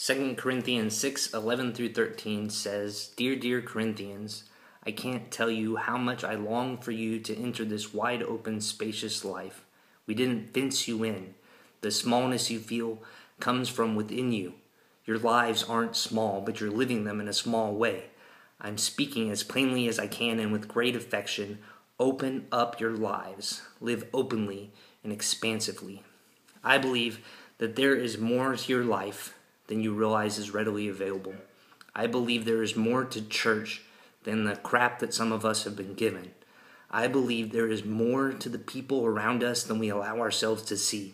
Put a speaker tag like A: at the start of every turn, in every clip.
A: 2 Corinthians 6:11 through 13 says, Dear Corinthians, I can't tell you how much I long for you to enter this wide open, spacious life. We didn't fence you in. The smallness you feel comes from within you. Your lives aren't small, but you're living them in a small way. I'm speaking as plainly as I can and with great affection. Open up your lives. Live openly and expansively. I believe that there is more to your life than you realize is readily available. I believe there is more to church than the crap that some of us have been given. I believe there is more to the people around us than we allow ourselves to see.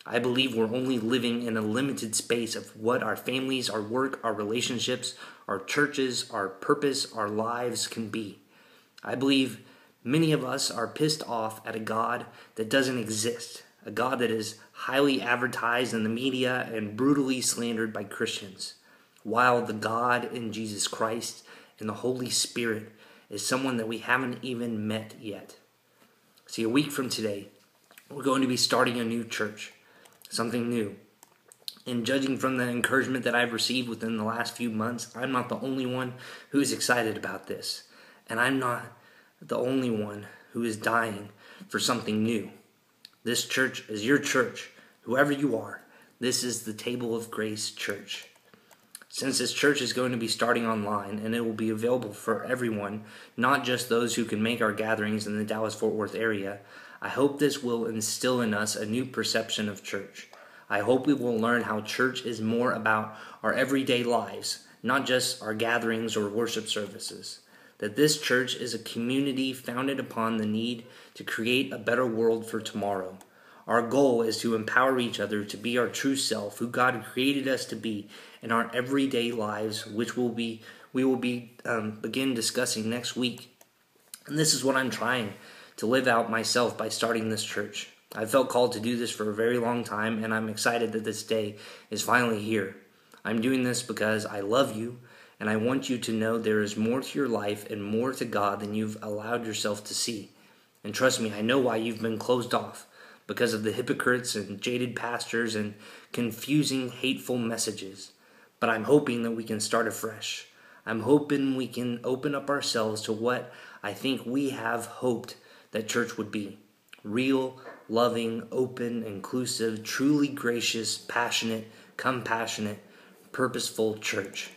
A: I believe we're only living in a limited space of what our families, our work, our relationships, our churches, our purpose, our lives can be. I believe many of us are pissed off at a God that doesn't exist, a God that is highly advertised in the media and brutally slandered by Christians, while the God in Jesus Christ and the Holy Spirit is someone that we haven't even met yet. See, a week from today, we're going to be starting a new church, something new. And judging from the encouragement that I've received within the last few months, I'm not the only one who is excited about this. And I'm not the only one who is dying for something new. This church is your church, whoever you are. This is the Table of Grace Church. Since this church is going to be starting online and it will be available for everyone, not just those who can make our gatherings in the Dallas-Fort Worth area, I hope this will instill in us a new perception of church. I hope we will learn how church is more about our everyday lives, not just our gatherings or worship services. That this church is a community founded upon the need to create a better world for tomorrow. Our goal is to empower each other to be our true self, who God created us to be in our everyday lives, which we will begin discussing next week. And this is what I'm trying to live out myself by starting this church. I felt called to do this for a very long time, and I'm excited that this day is finally here. I'm doing this because I love you, and I want you to know there is more to your life and more to God than you've allowed yourself to see. And trust me, I know why you've been closed off, because of the hypocrites and jaded pastors and confusing, hateful messages. But I'm hoping that we can start afresh. I'm hoping we can open up ourselves to what I think we have hoped that church would be. Real, loving, open, inclusive, truly gracious, passionate, compassionate, purposeful church.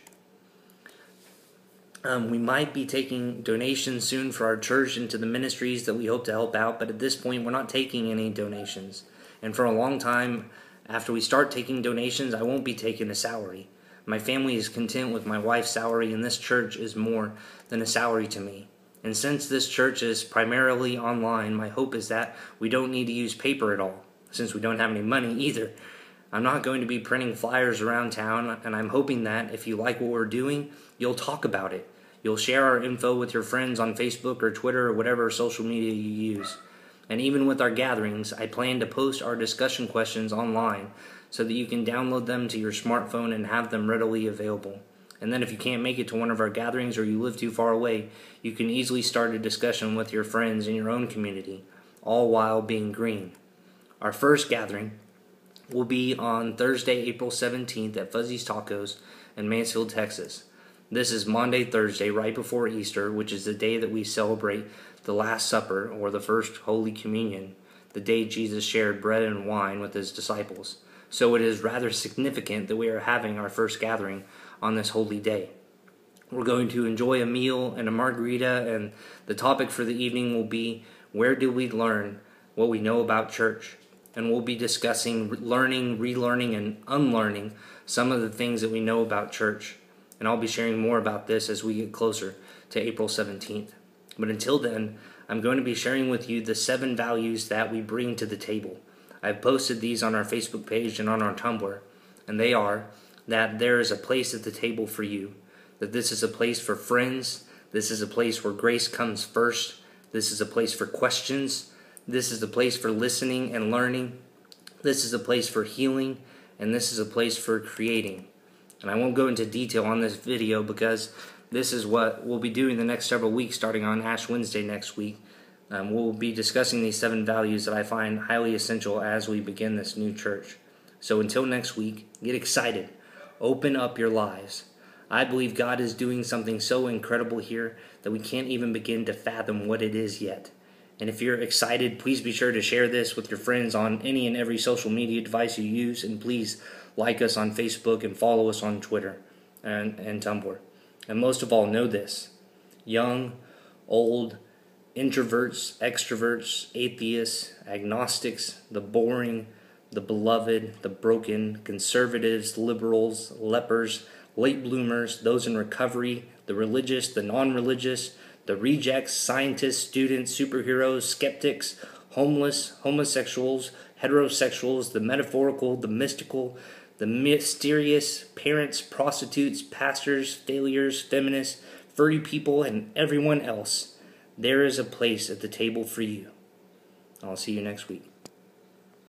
A: We might be taking donations soon for our church and to the ministries that we hope to help out, but at this point, we're not taking any donations. And for a long time, after we start taking donations, I won't be taking a salary. My family is content with my wife's salary, and this church is more than a salary to me. And since this church is primarily online, my hope is that we don't need to use paper at all, since we don't have any money either. I'm not going to be printing flyers around town, and I'm hoping that if you like what we're doing, you'll talk about it. You'll share our info with your friends on Facebook or Twitter or whatever social media you use. And even with our gatherings, I plan to post our discussion questions online so that you can download them to your smartphone and have them readily available. And then if you can't make it to one of our gatherings or you live too far away, you can easily start a discussion with your friends in your own community, all while being green. Our first gathering will be on Thursday, April 17th at Fuzzy's Tacos in Mansfield, Texas. This is Maundy Thursday, right before Easter, which is the day that we celebrate the Last Supper, or the First Holy Communion, the day Jesus shared bread and wine with his disciples. So it is rather significant that we are having our first gathering on this holy day. We're going to enjoy a meal and a margarita, and the topic for the evening will be, where do we learn what we know about church? And we'll be discussing learning, relearning, and unlearning some of the things that we know about church. And I'll be sharing more about this as we get closer to April 17th. But until then, I'm going to be sharing with you the 7 values that we bring to the table. I've posted these on our Facebook page and on our Tumblr, and they are that there is a place at the table for you, that this is a place for friends, this is a place where grace comes first, this is a place for questions, this is a place for listening and learning, this is a place for healing, and this is a place for creating. And I won't go into detail on this video because this is what we'll be doing the next several weeks, starting on Ash Wednesday next week. We'll be discussing these 7 values that I find highly essential as we begin this new church. So until next week, get excited. Open up your lives. I believe God is doing something so incredible here that we can't even begin to fathom what it is yet. And if you're excited, please be sure to share this with your friends on any and every social media device you use. And please like us on Facebook and follow us on Twitter and Tumblr. And most of all, know this. Young, old, introverts, extroverts, atheists, agnostics, the boring, the beloved, the broken, conservatives, liberals, lepers, late bloomers, those in recovery, the religious, the non-religious, the rejects, scientists, students, superheroes, skeptics, homeless, homosexuals, heterosexuals, the metaphorical, the mystical, the mysterious, parents, prostitutes, pastors, failures, feminists, furry people, and everyone else. There is a place at the table for you. I'll see you next week.